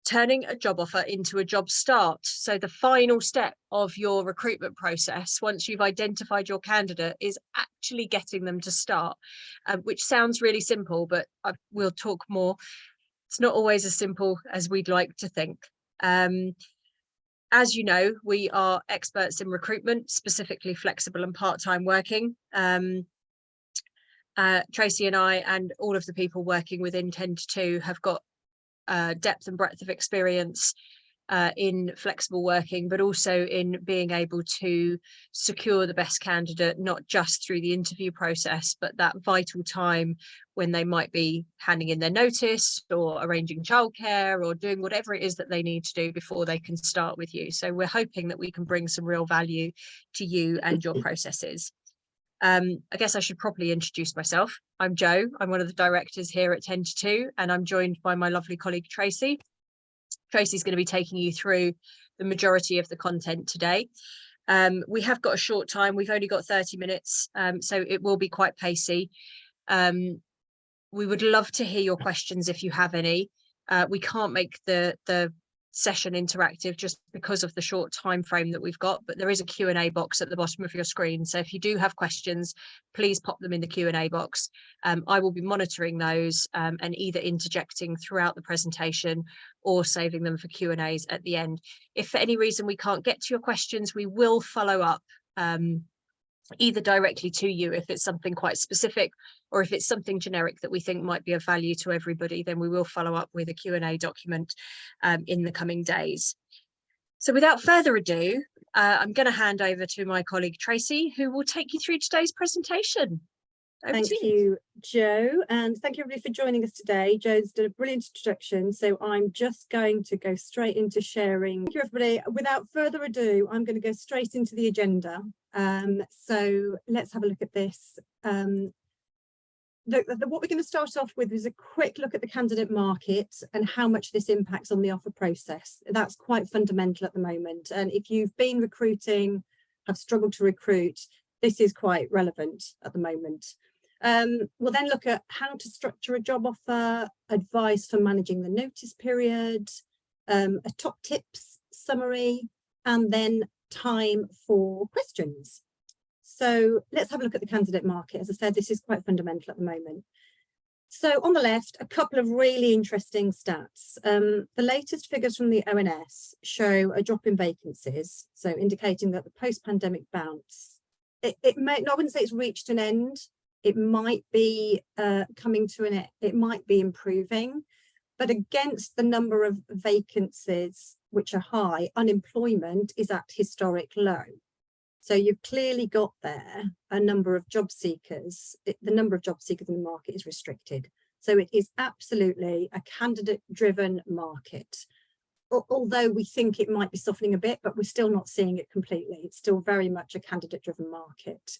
turning a job offer into a job start. So the final step of your recruitment process, once you've identified your candidate, is actually getting them to start, which sounds really simple, but we'll talk more. It's not always as simple as we'd like to think. As you know, we are experts in recruitment, specifically flexible and part-time working. Tracy and I and all of the people working within Ten2Two have got depth and breadth of experience in flexible working, but also in being able to secure the best candidate, not just through the interview process, but that vital time when they might be handing in their notice or arranging childcare or doing whatever it is that they need to do before they can start with you. So we're hoping that we can bring some real value to you and your processes. I guess I should properly introduce myself. I'm Jo. I'm one of the directors here at Ten2Two, and I'm joined by my lovely colleague Tracy. Tracy's going to be taking you through the majority of the content today. We have got a short time. We've only got 30 minutes, so it will be quite pacey. We would love to hear your questions if you have any. We can't make the session interactive just because of the short time frame that we've got, but there is a Q&A box at the bottom of your screen, so if you do have questions, please pop them in the Q&A box. I will be monitoring those and either interjecting throughout the presentation or saving them for Q&As at the end. If for any reason we can't get to your questions, we will follow up either directly to you if it's something quite specific, or if it's something generic that we think might be of value to everybody, then we will follow up with a Q&A document in the coming days. So without further ado, I'm going to hand over to my colleague Tracy, who will take you through today's presentation. Thank you, Jo, and thank you everybody for joining us today. Jo's did a brilliant introduction, so I'm just going to go straight into sharing. Thank you everybody. Without further ado, I'm going to go straight into the agenda. So let's have a look at this. What we're going to start off with is a quick look at the candidate market and how much this impacts on the offer process. That's quite fundamental at the moment, and if you've been recruiting, have struggled to recruit, this is quite relevant at the moment. We'll then look at how to structure a job offer, advice for managing the notice period, a top tips summary, and then time for questions. So let's have a look at the candidate market. As I said, this is quite fundamental at the moment. So on the left, a couple of really interesting stats. The latest figures from the ONS show a drop in vacancies, so indicating that the post-pandemic bounce, it may, I wouldn't say it's reached an end. It might be coming to an end. It might be improving, but against the number of vacancies which are high, unemployment is at historic low. So you've clearly got there a number of job seekers. The number of job seekers in the market is restricted. So it is absolutely a candidate-driven market. Although we think it might be softening a bit, but we're still not seeing it completely. It's still very much a candidate-driven market.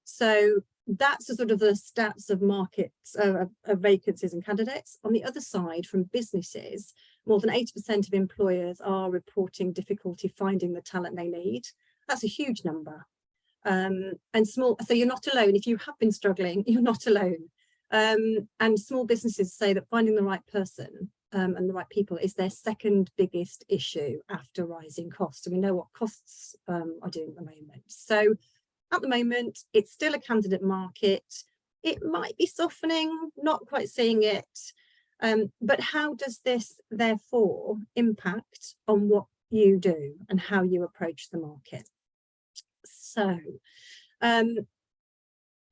So that's the sort of the stats of markets, of vacancies and candidates. On the other side, from businesses, more than 80% of employers are reporting difficulty finding the talent they need. That's a huge number. And small, so you're not alone. If you have been struggling, you're not alone. And small businesses say that finding the right person and the right people is their second biggest issue after rising costs. And we know what costs are doing at the moment. So at the moment, it's still a candidate market. It might be softening, not quite seeing it. But how does this therefore impact on what you do and how you approach the market? So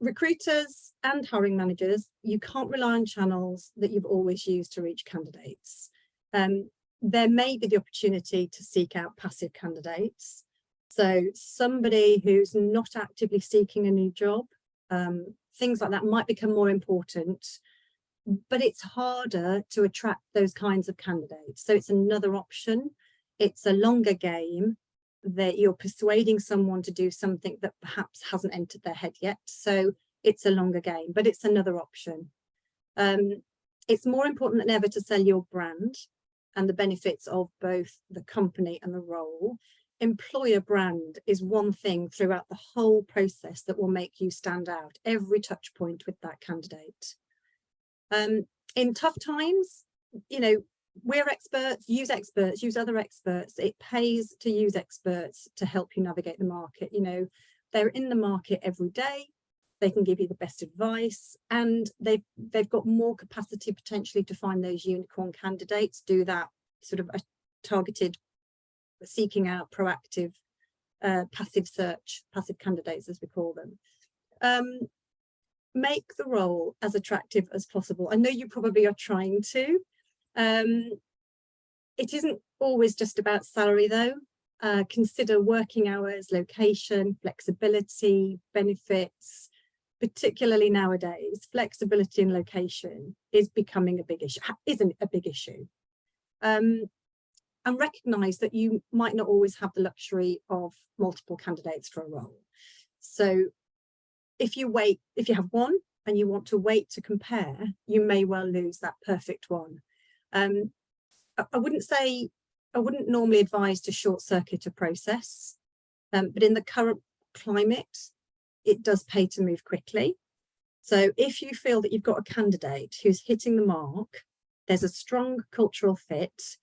recruiters and hiring managers, you can't rely on channels that you've always used to reach candidates. There may be the opportunity to seek out passive candidates. So somebody who's not actively seeking a new job, things like that might become more important, but it's harder to attract those kinds of candidates. So it's another option. It's a longer game that you're persuading someone to do something that perhaps hasn't entered their head yet. So it's a longer game, but it's another option. It's more important than ever to sell your brand and the benefits of both the company and the role. Employer brand is one thing throughout the whole process that will make you stand out, every touch point with that candidate. In tough times, you know, we're experts, use other experts. It pays to use experts to help you navigate the market. You know, they're in the market every day. They can give you the best advice, and they've got more capacity potentially to find those unicorn candidates, do that sort of a targeted seeking out, proactive, passive search, passive candidates as we call them. Make the role as attractive as possible. I know you probably are trying to. It isn't always just about salary though. Consider working hours, location, flexibility, benefits. Particularly nowadays, flexibility and location is becoming a big issue, isn't a big issue. And recognise that you might not always have the luxury of multiple candidates for a role. So if you have one and you want to wait to compare, you may well lose that perfect one. I wouldn't normally advise to short circuit a process, but in the current climate, it does pay to move quickly. So if you feel that you've got a candidate who's hitting the mark, there's a strong cultural fit,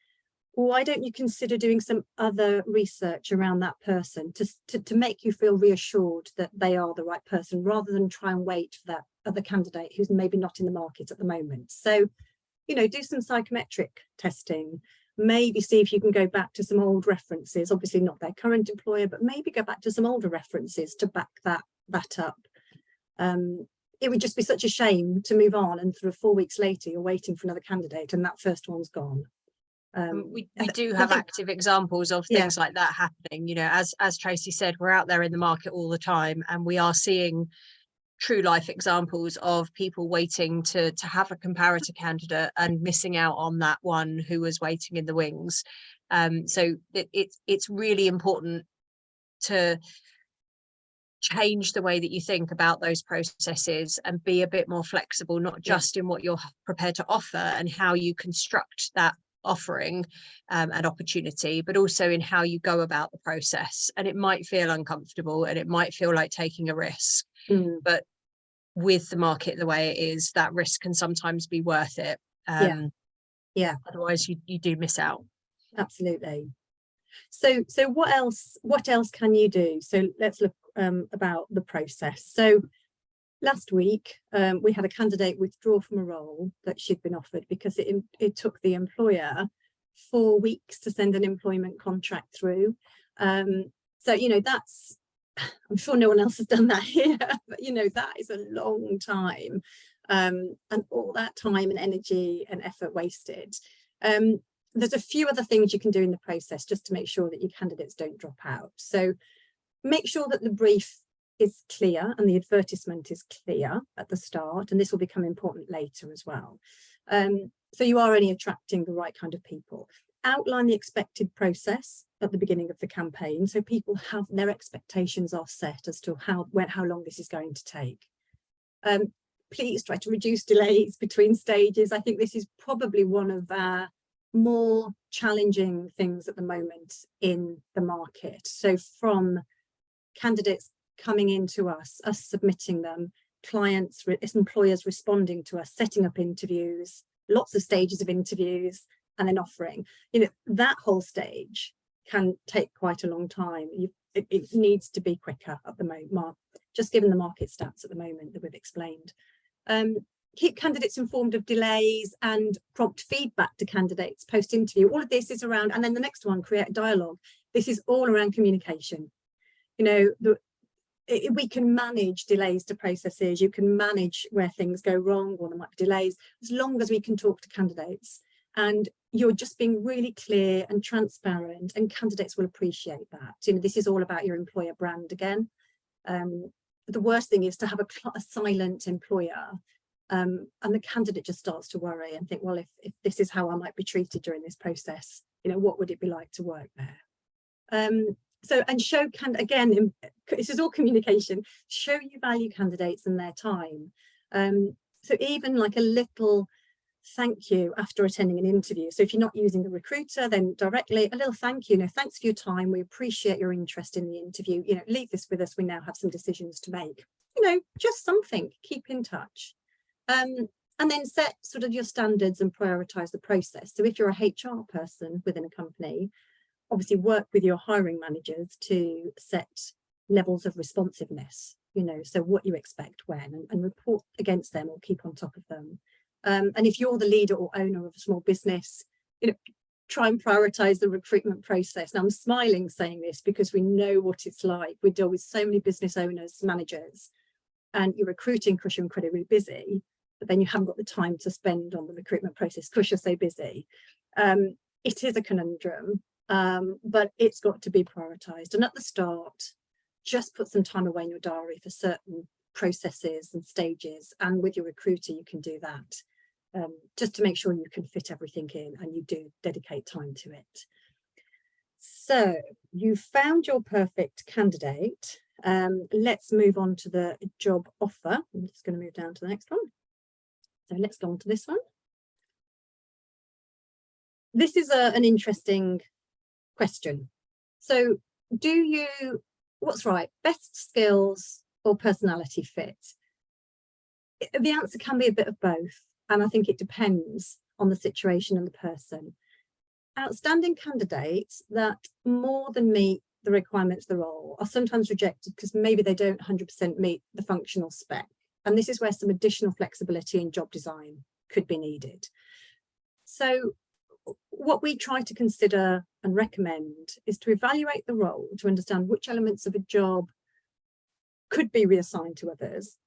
why don't you consider doing some other research around that person to make you feel reassured that they are the right person, rather than try and wait for that other candidate who's maybe not in the market at the moment. So, you know, do some psychometric testing, maybe see if you can go back to some old references, obviously not their current employer, but maybe go back to some older references to back that up. It would just be such a shame to move on and sort of 4 weeks later you're waiting for another candidate and that first one's gone. We do have active examples of things like that happening. You know, as Tracy said, we're out there in the market all the time, and we are seeing true life examples of people waiting to have a comparator candidate and missing out on that one who was waiting in the wings. So it's really important to change the way that you think about those processes and be a bit more flexible, not just in what you're prepared to offer and how you construct that offering and opportunity, but also in how you go about the process. And it might feel uncomfortable and it might feel like taking a risk, but with the market the way it is, that risk can sometimes be worth it. Otherwise you do miss out. Absolutely. So what else can you do? So let's look about the process. So last week we had a candidate withdraw from a role that she'd been offered because it took the employer 4 weeks to send an employment contract through. So, you know, that's, I'm sure no one else has done that here, but you know, that is a long time, and all that time and energy and effort wasted. There's a few other things you can do in the process just to make sure that your candidates don't drop out. So make sure that the brief is clear and the advertisement is clear at the start, and this will become important later as well. So you are only attracting the right kind of people. Outline the expected process at the beginning of the campaign, so people have their expectations are set as to how long this is going to take. Please try to reduce delays between stages. I think this is probably one of our more challenging things at the moment in the market. So from candidates coming into us submitting them, clients, employers responding to us, setting up interviews, lots of stages of interviews, and then offering, you know, that whole stage can take quite a long time. It needs to be quicker at the moment, just given the market stats at the moment that we've explained. Keep candidates informed of delays and prompt feedback to candidates post-interview. All of this is around, and then the next one, create a dialogue. This is all around communication. You know, we can manage delays to processes, you can manage where things go wrong or there might be delays, as long as we can talk to candidates and you're just being really clear and transparent, and candidates will appreciate that. You know, this is all about your employer brand again. The worst thing is to have a silent employer, and the candidate just starts to worry and think, well, if this is how I might be treated during this process, you know, what would it be like to work there? So, and show, again, this is all communication, show you value candidates and their time. So even like a little thank you after attending an interview. So if you're not using a recruiter, then directly a little thank you, thanks for your time. We appreciate your interest in the interview. You know, leave this with us. We now have some decisions to make. You know, just something, keep in touch. And then set sort of your standards and prioritize the process. So if you're a HR person within a company, obviously work with your hiring managers to set levels of responsiveness, you know, so what you expect when, and report against them or keep on top of them. And if you're the leader or owner of a small business, you know, try and prioritize the recruitment process. Now I'm smiling saying this because we know what it's like. We deal with so many business owners, managers, and you're recruiting because you're incredibly busy, but then you haven't got the time to spend on the recruitment process because you're so busy. It is a conundrum, but it's got to be prioritized. And at the start, just put some time away in your diary for certain processes and stages. And with your recruiter, you can do that, just to make sure you can fit everything in and you do dedicate time to it. So you found your perfect candidate. Let's move on to the job offer. I'm just going to move down to the next one. So let's go on to this one. This is an interesting question. So what's right, best skills or personality fit? The answer can be a bit of both. And I think it depends on the situation and the person. Outstanding candidates that more than meet the requirements of the role are sometimes rejected because maybe they don't 100% meet the functional spec. And this is where some additional flexibility in job design could be needed. So what we try to consider and recommend is to evaluate the role to understand which elements of a job could be reassigned to others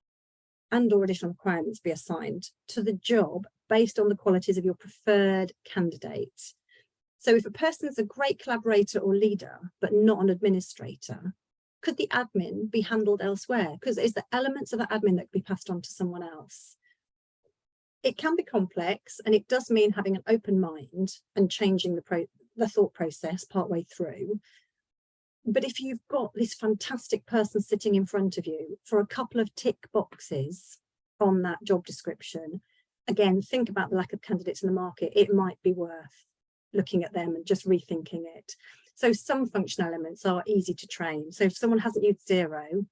and or additional requirements be assigned to the job based on the qualities of your preferred candidate. So if a person's a great collaborator or leader, but not an administrator, could the admin be handled elsewhere? Because it's the elements of the admin that could be passed on to someone else. It can be complex, and it does mean having an open mind and changing the thought process partway through. But if you've got this fantastic person sitting in front of you for a couple of tick boxes on that job description, again, think about the lack of candidates in the market. It might be worth looking at them and just rethinking it. So some functional elements are easy to train. So if someone hasn't used Xero,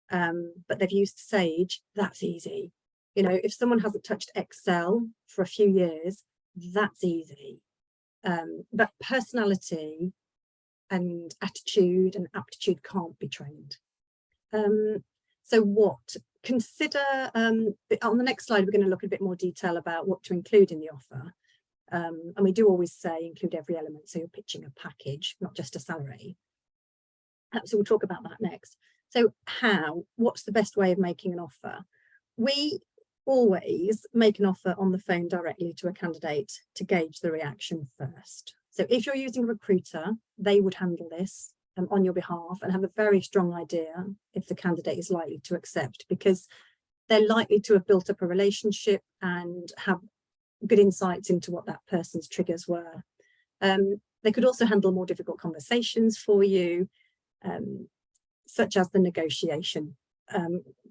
but they've used Sage, that's easy. You know, if someone hasn't touched Excel for a few years, that's easy. But personality and attitude and aptitude can't be trained. So what? Consider, on the next slide, we're going to look a bit more detail about what to include in the offer. And we do always say include every element. So you're pitching a package, not just a salary. So we'll talk about that next. So what's the best way of making an offer? We always make an offer on the phone directly to a candidate to gauge the reaction first. So if you're using a recruiter, they would handle this on your behalf and have a very strong idea if the candidate is likely to accept, because they're likely to have built up a relationship and have good insights into what that person's triggers were. They could also handle more difficult conversations for you, such as the negotiation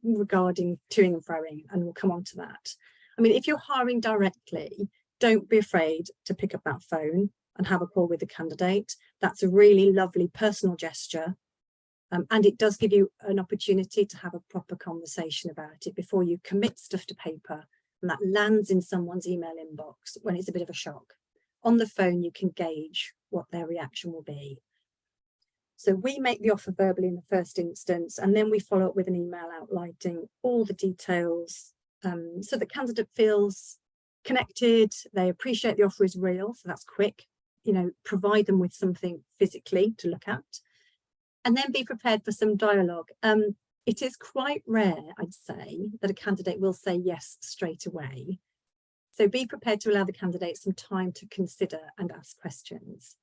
regarding toing and froing, and we'll come on to that. I mean, if you're hiring directly, don't be afraid to pick up that phone and have a call with the candidate. That's a really lovely personal gesture. And it does give you an opportunity to have a proper conversation about it before you commit stuff to paper and that lands in someone's email inbox when it's a bit of a shock. On the phone, you can gauge what their reaction will be. So we make the offer verbally in the first instance, and then we follow up with an email outlining all the details, so the candidate feels connected, they appreciate the offer is real, so that's quick. You know, provide them with something physically to look at, and then be prepared for some dialogue. It is quite rare, I'd say, that a candidate will say yes straight away. So be prepared to allow the candidate some time to consider and ask questions.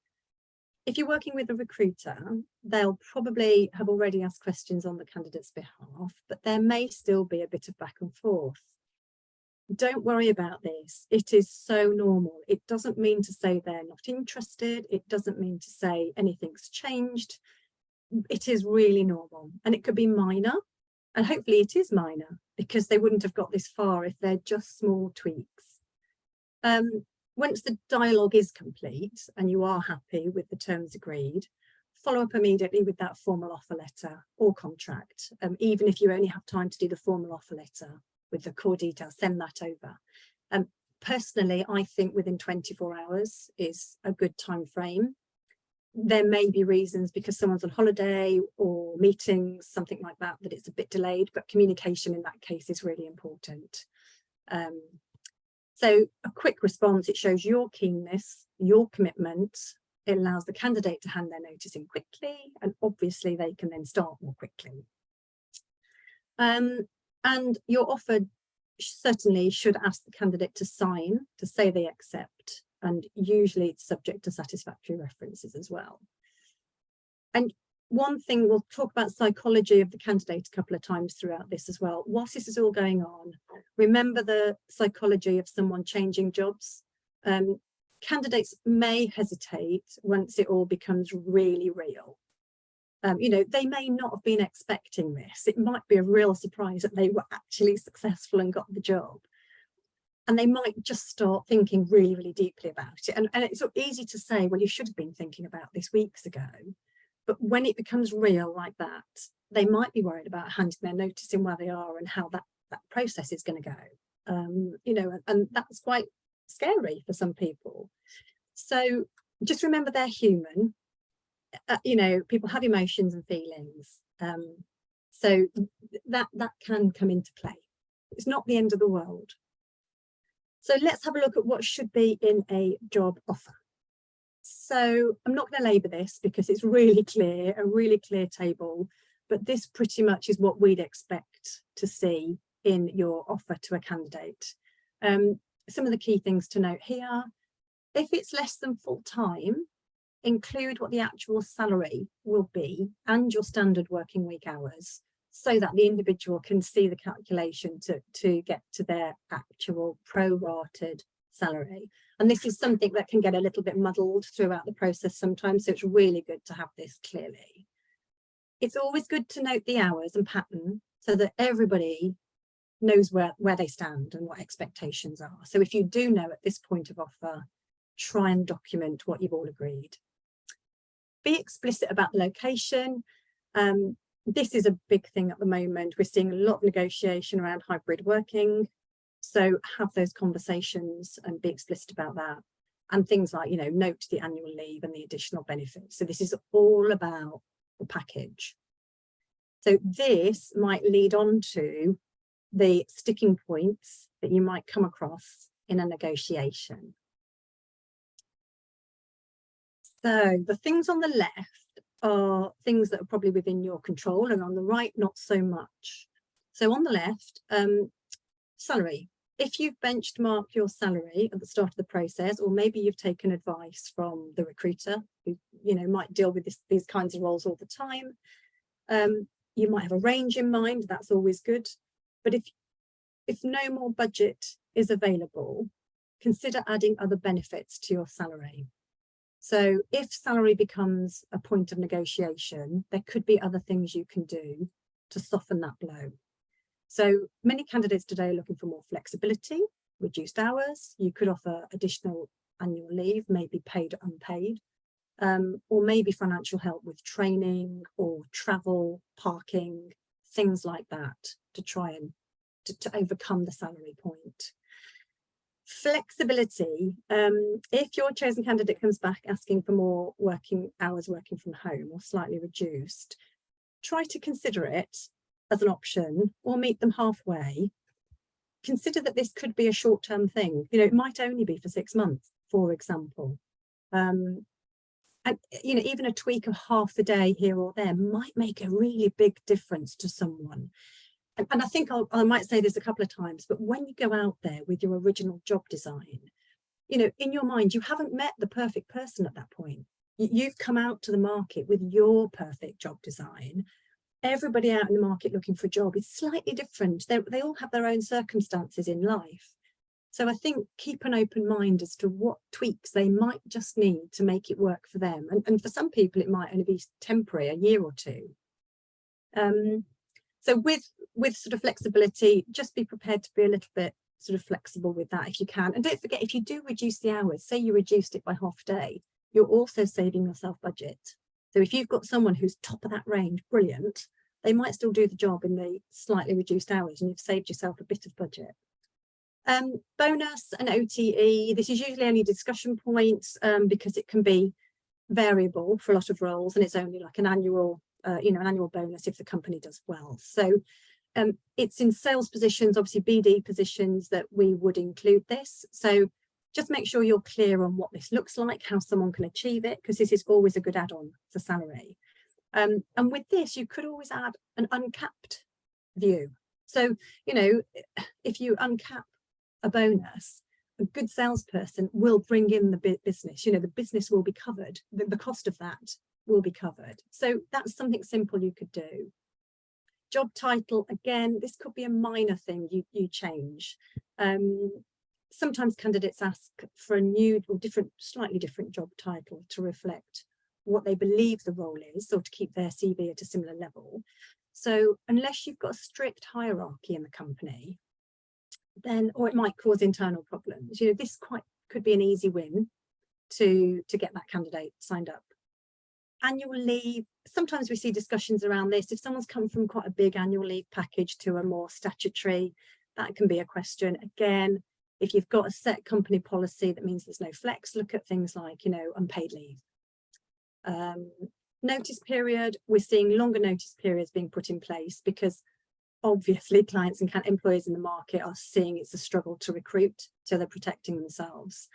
If you're working with a recruiter, they'll probably have already asked questions on the candidate's behalf, but there may still be a bit of back and forth. Don't worry about this. It is so normal. It doesn't mean to say they're not interested. It doesn't mean to say anything's changed. It is really normal, and it could be minor, and hopefully it is minor, because they wouldn't have got this far if they're just small tweaks. Once the dialogue is complete and you are happy with the terms agreed, follow up immediately with that formal offer letter or contract, even if you only have time to do the formal offer letter with the core details, send that over. Personally, I think within 24 hours is a good time frame. There may be reasons because someone's on holiday or meetings, something like that, that it's a bit delayed, but communication in that case is really important. So a quick response, it shows your keenness, your commitment. It allows the candidate to hand their notice in quickly, and obviously they can then start more quickly. And your offer certainly should ask the candidate to sign, to say they accept, and usually it's subject to satisfactory references as well. And one thing, we'll talk about psychology of the candidate a couple of times throughout this as well. Whilst this is all going on, remember the psychology of someone changing jobs. Candidates may hesitate once it all becomes really real. You know, they may not have been expecting this. It might be a real surprise that they were actually successful and got the job. And they might just start thinking really, really deeply about it. And it's so easy to say, well, you should have been thinking about this weeks ago. But when it becomes real like that, they might be worried about handing their notice in where they are and how that process is going to go. You know, and that's quite scary for some people. So just remember they're human. You know, people have emotions and feelings. So that can come into play. It's not the end of the world. So let's have a look at what should be in a job offer. So I'm not going to labour this because it's really clear, a really clear table, but this pretty much is what we'd expect to see in your offer to a candidate. Some of the key things to note here: if it's less than full time, include what the actual salary will be and your standard working week hours, so that the individual can see the calculation to get to their actual prorated salary. And this is something that can get a little bit muddled throughout the process sometimes, so it's really good to have this clearly. It's always good to note the hours and pattern so that everybody knows where they stand and what expectations are. So if you do know at this point of offer, try and document what you've all agreed. Be explicit about the location. This is a big thing at the moment. We're seeing a lot of negotiation around hybrid working. So have those conversations and be explicit about that. And things like, you know, note the annual leave and the additional benefits. So this is all about the package. So this might lead on to the sticking points that you might come across in a negotiation. So the things on the left are things that are probably within your control, and on the right, not so much. So on the left, salary. If you've benchmarked your salary at the start of the process, or maybe you've taken advice from the recruiter who, you know, might deal with these kinds of roles all the time, you might have a range in mind. That's always good. But if no more budget is available, consider adding other benefits to your salary. So if salary becomes a point of negotiation, there could be other things you can do to soften that blow. So many candidates today are looking for more flexibility, reduced hours. You could offer additional annual leave, maybe paid or unpaid, or maybe financial help with training or travel, parking, things like that, to try and to overcome the salary point. Flexibility. If your chosen candidate comes back asking for more working hours working from home or slightly reduced, try to consider it as an option or meet them halfway. Consider that this could be a short-term thing. You know, it might only be for 6 months, for example. And, you know, even a tweak of half a day here or there might make a really big difference to someone. And I think I might say this a couple of times, but when you go out there with your original job design, you know, in your mind, you haven't met the perfect person at that point. You've come out to the market with your perfect job design. Everybody out in the market looking for a job is slightly different. They all have their own circumstances in life. So I think keep an open mind as to what tweaks they might just need to make it work for them. And for some people, it might only be temporary, a year or two. So with sort of flexibility, just be prepared to be a little bit sort of flexible with that if you can. And don't forget, if you do reduce the hours, say you reduced it by half a day, you're also saving yourself budget. So if you've got someone who's top of that range, brilliant. they might still do the job in the slightly reduced hours, and you've saved yourself a bit of budget. Bonus and OTE, this is usually only discussion points because it can be variable for a lot of roles, and it's only like an annual, an annual bonus if the company does well. So it's in sales positions, obviously BD positions, that we would include this. So just make sure you're clear on what this looks like, how someone can achieve it, because this is always a good add-on for salary. And with this, you could always add an uncapped view. So, if you uncap a bonus, a good salesperson will bring in the business. The business will be covered. The cost of that will be covered. So that's something simple you could do. Job title, again, this could be a minor thing you change. Sometimes candidates ask for a new or slightly different job title to reflect what they believe the role is, or to keep their CV at a similar level. So unless you've got a strict hierarchy in the company, then, or it might cause internal problems. This could be an easy win to get that candidate signed up. Annual leave, sometimes we see discussions around this. If someone's come from quite a big annual leave package to a more statutory, that can be a question. Again, if you've got a set company policy, that means there's no flex. Look at things like, unpaid leave. Notice period, we're seeing longer notice periods being put in place because obviously clients and employers in the market are seeing it's a struggle to recruit, so they're protecting themselves.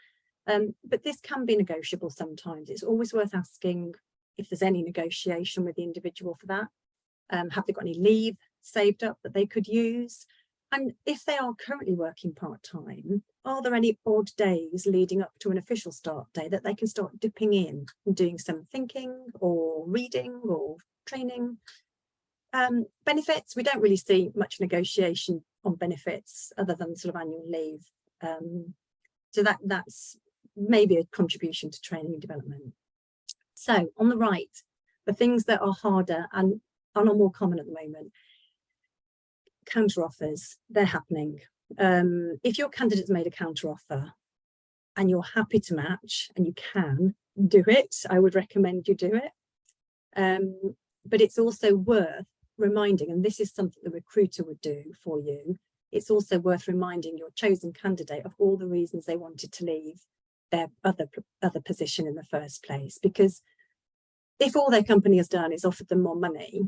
But this can be negotiable sometimes. It's always worth asking if there's any negotiation with the individual for that. Have they got any leave saved up that they could use? And if they are currently working part-time, are there any odd days leading up to an official start day that they can start dipping in and doing some thinking or reading or training? Benefits, we don't really see much negotiation on benefits other than sort of annual leave. So that's maybe a contribution to training and development. So on the right, the things that are harder and are not more common at the moment, counter offers, they're happening. If your candidate's made a counter offer and you're happy to match and you can do it, I would recommend you do it. But it's also worth reminding, and this is something the recruiter would do for you, it's also worth reminding your chosen candidate of all the reasons they wanted to leave their other position in the first place. Because if all their company has done is offered them more money,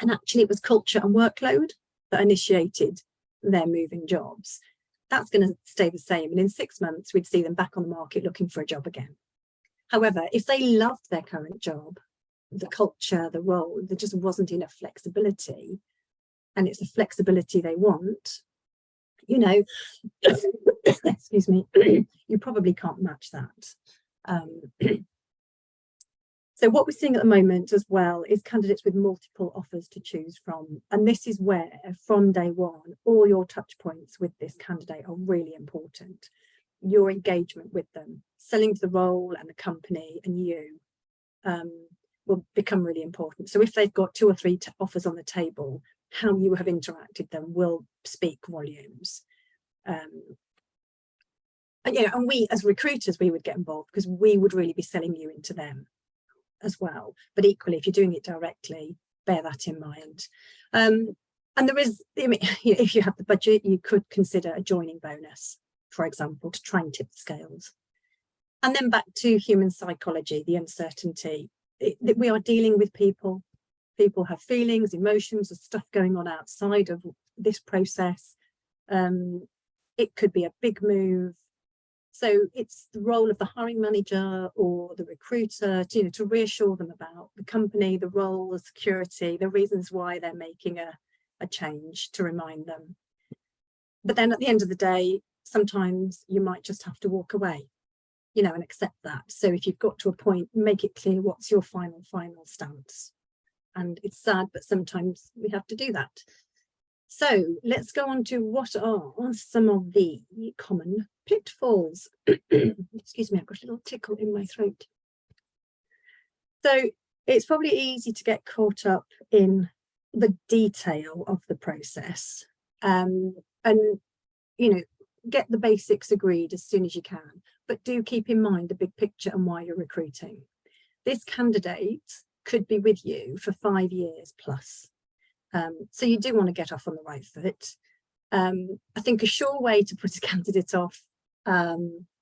and actually it was culture and workload that initiated their moving jobs, that's going to stay the same. And in 6 months, we'd see them back on the market looking for a job again. However, if they loved their current job, the culture, the role, there just wasn't enough flexibility, and it's the flexibility they want, excuse me, you probably can't match that. So what we're seeing at the moment as well is candidates with multiple offers to choose from. And this is where, from day one, all your touch points with this candidate are really important. Your engagement with them, selling the role and the company and you will become really important. So if they've got 2 or 3 offers on the table, how you have interacted them will speak volumes. And we as recruiters, we would get involved because we would really be selling you into them as well. But equally, if you're doing it directly, bear that in mind. And there is, if you have the budget, you could consider a joining bonus, for example, to try and tip the scales. And then back to human psychology, the uncertainty. We are dealing with people. People have feelings, emotions, there's stuff going on outside of this process. It could be a big move. So it's the role of the hiring manager or the recruiter to reassure them about the company, the role, the security, the reasons why they're making a change, to remind them. But then at the end of the day, sometimes you might just have to walk away, and accept that. So if you've got to a point, make it clear what's your final stance. And it's sad, but sometimes we have to do that. So let's go on to what are some of the common pitfalls. Excuse me, I've got a little tickle in my throat. So it's probably easy to get caught up in the detail of the process, and get the basics agreed as soon as you can, but do keep in mind the big picture and why you're recruiting. This candidate could be with you for 5 years plus. So you do want to get off on the right foot. I think a sure way to put a candidate off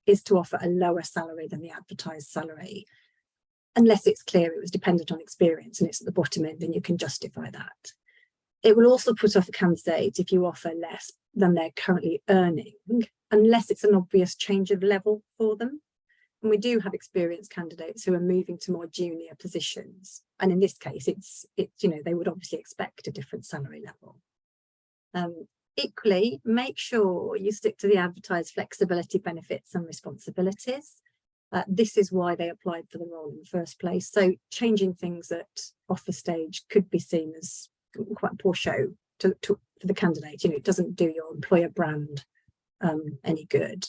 is to offer a lower salary than the advertised salary, unless it's clear it was dependent on experience and it's at the bottom end and you can justify that. It will also put off a candidate if you offer less than they're currently earning, unless it's an obvious change of level for them. And we do have experienced candidates who are moving to more junior positions. And in this case, it's you know, they would obviously expect a different salary level. Equally, make sure you stick to the advertised flexibility, benefits and responsibilities. This is why they applied for the role in the first place. So changing things at offer stage could be seen as quite a poor show for the candidate. You know, it doesn't do your employer brand any good.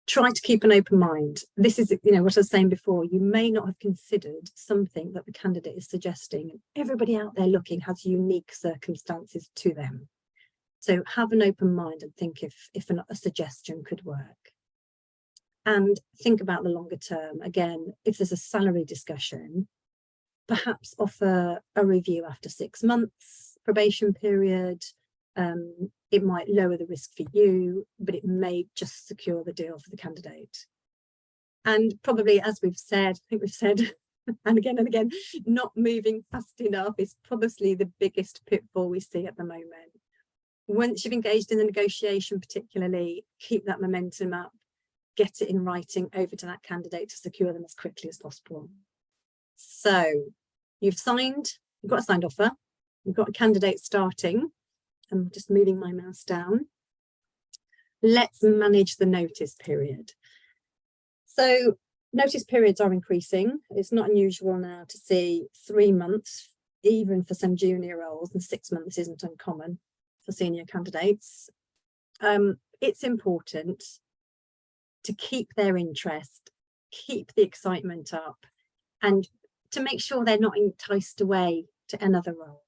Try to keep an open mind. This is, you know, what I was saying before, you may not have considered something that the candidate is suggesting, and everybody out there looking has unique circumstances to them. So have an open mind and think if a suggestion could work. And think about the longer term. Again, if there's a salary discussion, perhaps offer a review after 6 months, probation period. It might lower the risk for you, but it may just secure the deal for the candidate. And probably, as we've said, I think we've said, and again, not moving fast enough is probably the biggest pitfall we see at the moment. Once you've engaged in the negotiation, particularly, keep that momentum up, get it in writing over to that candidate to secure them as quickly as possible. So you've got a signed offer, you've got a candidate starting. I'm just moving my mouse down. Let's manage the notice period. So notice periods are increasing. It's not unusual now to see 3 months, even for some junior roles, and 6 months isn't uncommon for senior candidates. It's important to keep their interest, keep the excitement up, and to make sure they're not enticed away to another role.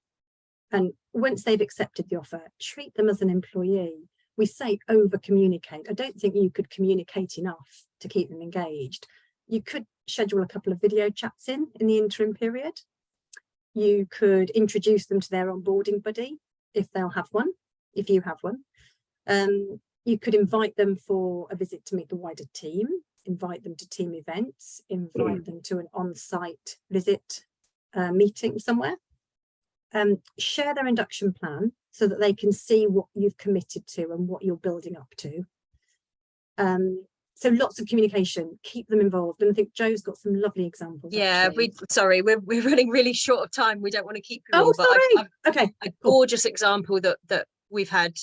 And once they've accepted the offer, treat them as an employee. We say over communicate. I don't think you could communicate enough to keep them engaged. You could schedule a couple of video chats in the interim period. You could introduce them to their onboarding buddy if they'll have one, if you have one. You could invite them for a visit to meet the wider team, invite them to team events, invite them to an on-site visit meeting somewhere. Share their induction plan so that they can see what you've committed to and what you're building up to. So lots of communication, keep them involved. And I think Joe's got some lovely examples. Yeah, actually. we're running really short of time. We don't want to keep you all, Oh, but sorry. Okay, a gorgeous example that we've had.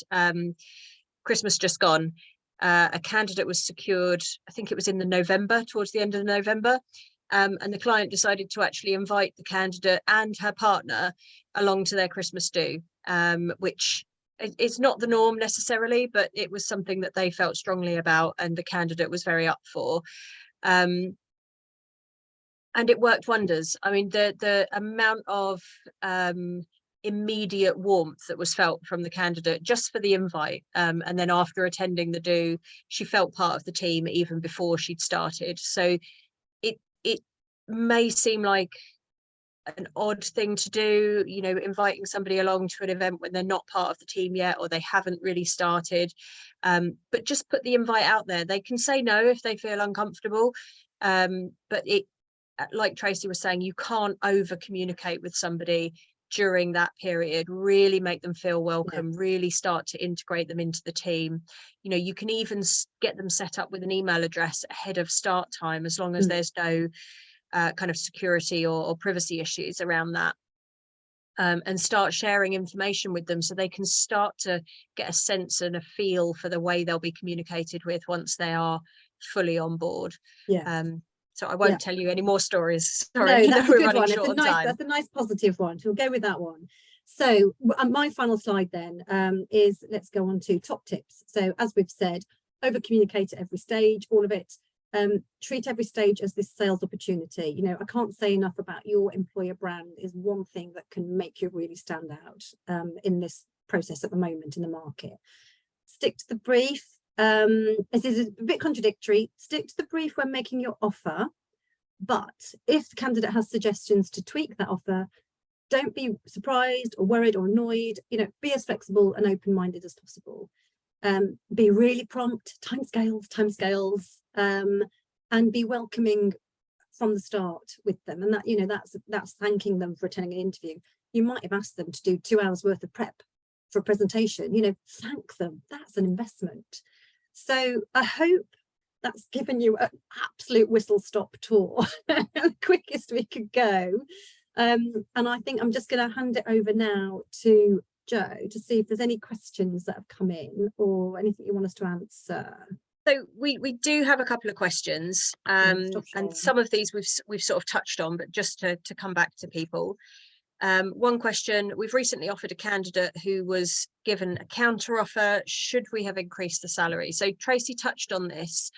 Christmas just gone. A candidate was secured, I think it was in towards the end of November. And the client decided to actually invite the candidate and her partner along to their Christmas do, which is not the norm necessarily, but it was something that they felt strongly about and the candidate was very up for. And it worked wonders. I mean, the amount of immediate warmth that was felt from the candidate just for the invite, and then after attending the do, she felt part of the team even before she'd started. So it may seem like an odd thing to do, you know, inviting somebody along to an event when they're not part of the team yet or they haven't really started, but just put the invite out there. They can say no if they feel uncomfortable, but it, like Tracy was saying, you can't over communicate with somebody during that period. Really make them feel welcome, really start to integrate them into the team. You know, you can even get them set up with an email address ahead of start time, as long as there's no kind of security or privacy issues around that, and start sharing information with them so they can start to get a sense and a feel for the way they'll be communicated with once they are fully on board. So I won't tell you any more stories. Sorry, no, that's a good one. That's a nice positive one. So we'll go with that one. So my final slide then is, let's go on to top tips. So as we've said, over communicate at every stage, all of it. Treat every stage as this sales opportunity. You know, I can't say enough about your employer brand is one thing that can make you really stand out in this process at the moment in the market. Stick to the brief. This is a bit contradictory. Stick to the brief when making your offer, but if the candidate has suggestions to tweak that offer, don't be surprised or worried or annoyed, you know, be as flexible and open-minded as possible. Be really prompt, timescales, and be welcoming from the start with them. And that, you know, that's thanking them for attending an interview. You might have asked them to do 2 hours worth of prep for a presentation, you know, thank them. That's an investment. So I hope that's given you an absolute whistle-stop tour, the quickest we could go. And I think I'm just going to hand it over now to Jo to see if there's any questions that have come in or anything you want us to answer. So we do have a couple of questions, and some of these we've sort of touched on, but just to come back to people. One question: we've recently offered a candidate who was given a counter offer. Should we have increased the salary? So Tracy touched on this.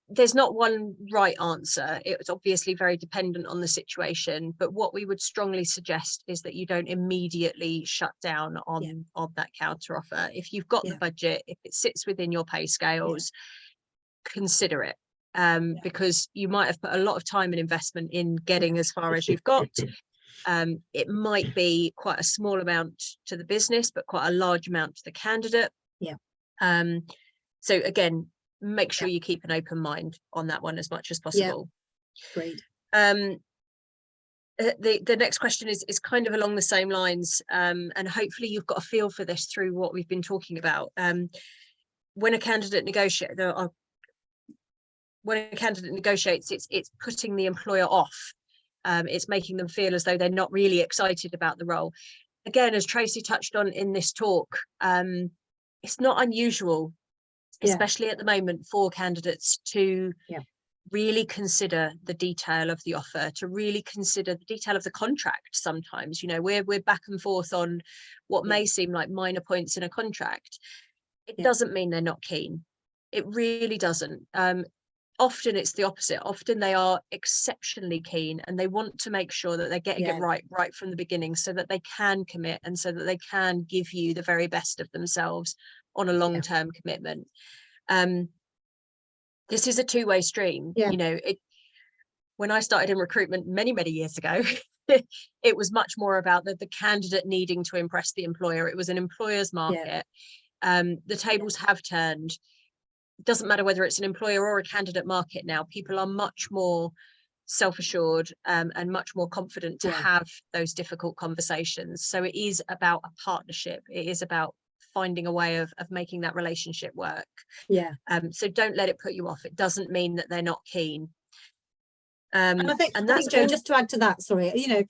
There's not one right answer. It's obviously very dependent on the situation, but what we would strongly suggest is that you don't immediately shut down on that counter offer. If you've got the budget, if it sits within your pay scales, consider it, because you might have put a lot of time and investment in getting as far as you've got. It might be quite a small amount to the business, but quite a large amount to the candidate. So again, make sure you keep an open mind on that one as much as possible. Great. The next question is kind of along the same lines, and hopefully you've got a feel for this through what we've been talking about. When a candidate negotiates, it's putting the employer off. It's making them feel as though they're not really excited about the role. Again, as Tracy touched on in this talk, it's not unusual, especially at the moment, for candidates to really consider the detail of the offer, to really consider the detail of the contract. Sometimes, you know, we're back and forth on what may seem like minor points in a contract. It doesn't mean they're not keen. It really doesn't. Often it's the opposite. Often they are exceptionally keen and they want to make sure that they're getting it right from the beginning, so that they can commit and so that they can give you the very best of themselves on a long-term commitment. This is a two-way stream. You know, when I started in recruitment many years ago, it was much more about the candidate needing to impress the employer. It was an employer's market. The tables have turned. It doesn't matter whether it's an employer or a candidate market now. People are much more self-assured and much more confident to have those difficult conversations. So it is about a partnership. It is about finding a way of making that relationship work. So don't let it put you off. It doesn't mean that they're not keen. And I think Jo, just to add to that, sorry, you know,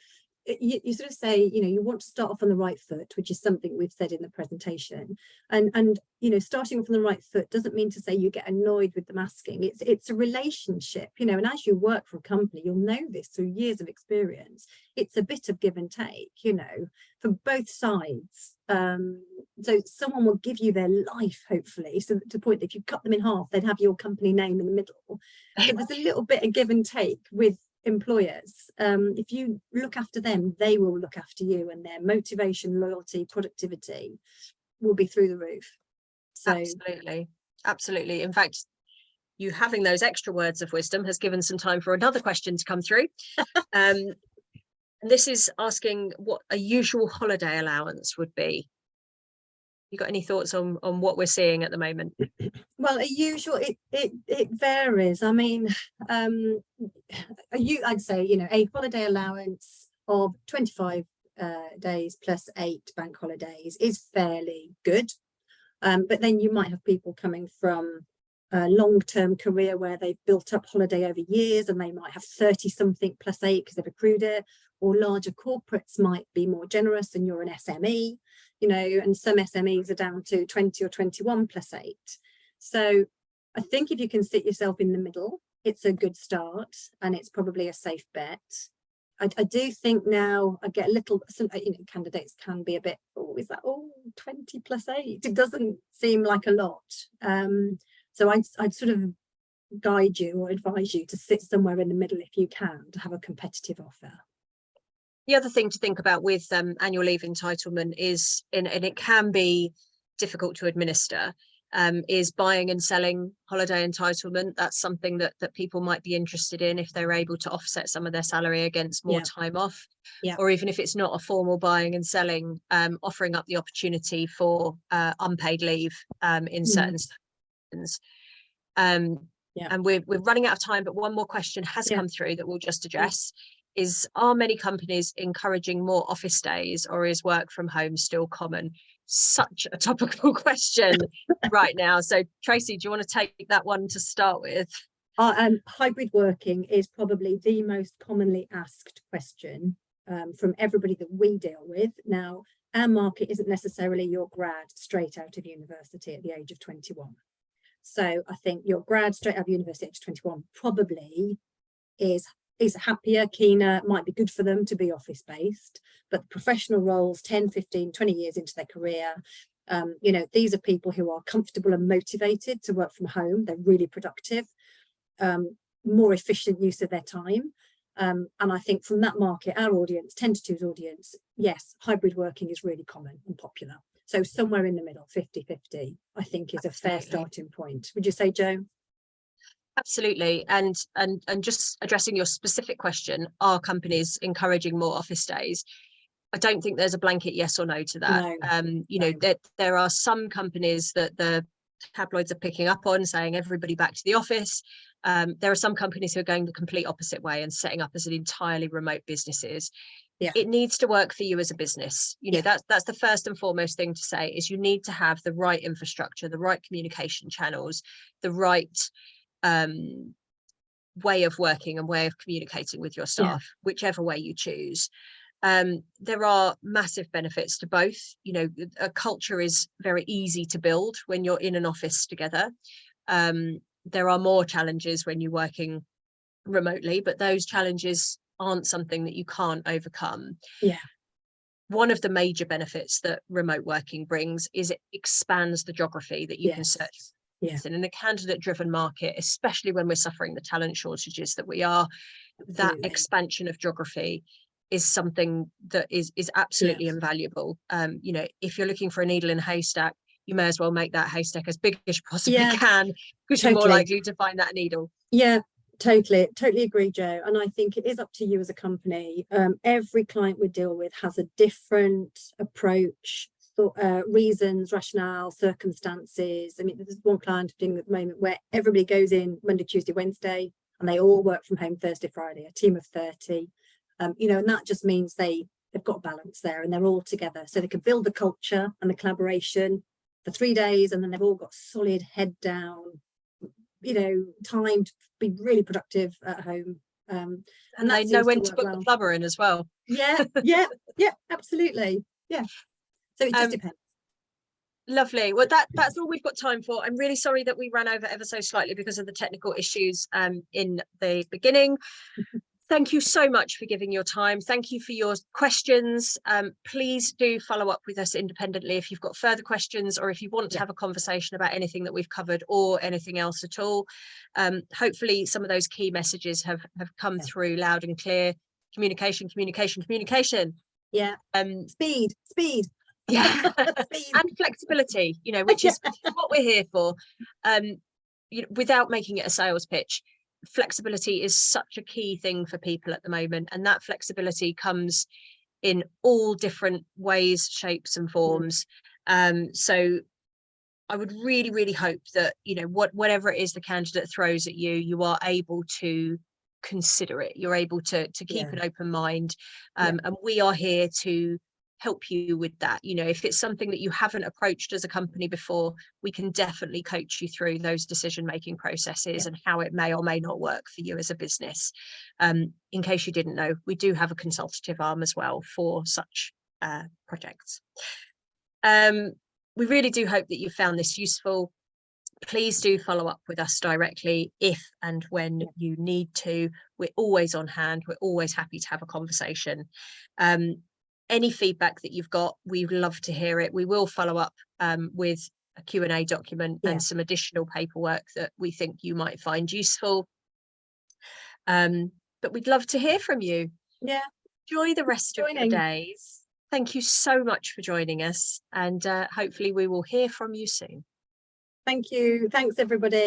you sort of say, you know, you want to start off on the right foot, which is something we've said in the presentation, and you know, starting off on the right foot doesn't mean to say you get annoyed with them asking. It's a relationship, you know, and as you work for a company, you'll know this through years of experience. It's a bit of give and take, you know, for both sides. So someone will give you their life, hopefully, so to the point that if you cut them in half, they'd have your company name in the middle. So there's a little bit of give and take with employers. If you look after them, they will look after you, and their motivation, loyalty, productivity will be through the roof. So absolutely. In fact, you having those extra words of wisdom has given some time for another question to come through. And this is asking what a usual holiday allowance would be. You got any thoughts on what we're seeing at the moment? Well, it varies. I mean, I'd say, you know, a holiday allowance of 25 days plus 8 bank holidays is fairly good. But then you might have people coming from a long-term career where they've built up holiday over years, and they might have 30 something plus 8 because they've accrued it. Or larger corporates might be more generous and you're an SME, you know, and some SMEs are down to 20 or 21 plus 8. So I think if you can sit yourself in the middle, it's a good start, and it's probably a safe bet. I do think now I get a little, you know, candidates can be a bit, is that 20 plus 8? It doesn't seem like a lot. So I'd sort of guide you or advise you to sit somewhere in the middle if you can, to have a competitive offer. The other thing to think about with annual leave entitlement is, and it can be difficult to administer, is buying and selling holiday entitlement. That's something that people might be interested in if they're able to offset some of their salary against more time off. Or even if it's not a formal buying and selling, offering up the opportunity for unpaid leave in certain situations. And we're running out of time, but one more question has come through that we'll just address. Is, are many companies encouraging more office days, or is work from home still common? Such a topical question right now. So Tracy, do you want to take that one to start with? Hybrid working is probably the most commonly asked question from everybody that we deal with. Now, our market isn't necessarily your grad straight out of university at the age of 21. So I think your grad straight out of university at age 21 probably is happier, keener, might be good for them to be office based, but professional roles 10, 15, 20 years into their career, you know, these are people who are comfortable and motivated to work from home. They're really productive, more efficient use of their time. And I think from that market, our audience, Ten2Two's audience, yes, hybrid working is really common and popular. So somewhere in the middle, 50-50, I think is a fair starting point. Would you say, Jo? Absolutely. And just addressing your specific question, are companies encouraging more office days? I don't think there's a blanket yes or no to that. No, you know, there are some companies that the tabloids are picking up on, saying everybody back to the office. There are some companies who are going the complete opposite way and setting up as an entirely remote businesses. It needs to work for you as a business. You know, that's the first and foremost thing to say, is you need to have the right infrastructure, the right communication channels, the right way of working and way of communicating with your staff, whichever way you choose. There are massive benefits to both. You know, a culture is very easy to build when you're in an office together. There are more challenges when you're working remotely, but those challenges aren't something that you can't overcome. One of the major benefits that remote working brings is it expands the geography that you can search. And in a candidate driven market, especially when we're suffering the talent shortages that we are, that expansion of geography is something that is absolutely invaluable. You know, if you're looking for a needle in a haystack, you may as well make that haystack as big as you possibly can, because you're more likely to find that needle. Totally agree, Jo. And I think it is up to you as a company. Every client we deal with has a different approach, reasons, rationale, circumstances. I mean, there's one client I'm dealing with at the moment where everybody goes in Monday, Tuesday, Wednesday, and they all work from home Thursday, Friday, a team of 30. You know, and that just means they've got balance there, and they're all together, so they can build the culture and the collaboration for 3 days, and then they've all got solid head down, you know, time to be really productive at home. And they know when to put the plumber in as well. Absolutely. So it just depends. Lovely. Well, that's all we've got time for. I'm really sorry that we ran over ever so slightly because of the technical issues in the beginning. Thank you so much for giving your time. Thank you for your questions. Please do follow up with us independently if you've got further questions, or if you want to have a conversation about anything that we've covered or anything else at all. Hopefully some of those key messages have come through loud and clear. Communication. Speed. Speed. And flexibility, you know, which is what we're here for. You know, without making it a sales pitch, flexibility is such a key thing for people at the moment, and that flexibility comes in all different ways, shapes and forms. So I would really hope that, you know, whatever it is the candidate throws at you, you are able to consider it, you're able to keep an open mind, and we are here to help you with that. You know, if it's something that you haven't approached as a company before, we can definitely coach you through those decision-making processes and how it may or may not work for you as a business. In case you didn't know, we do have a consultative arm as well for such projects. We really do hope that you found this useful. Please do follow up with us directly if and when you need to. We're always on hand. We're always happy to have a conversation. Any feedback that you've got, we'd love to hear it. We will follow up with a Q&A document and some additional paperwork that we think you might find useful. But we'd love to hear from you. Enjoy the rest of your days. Thank you so much for joining us, and hopefully we will hear from you soon. Thank you. Thanks, everybody.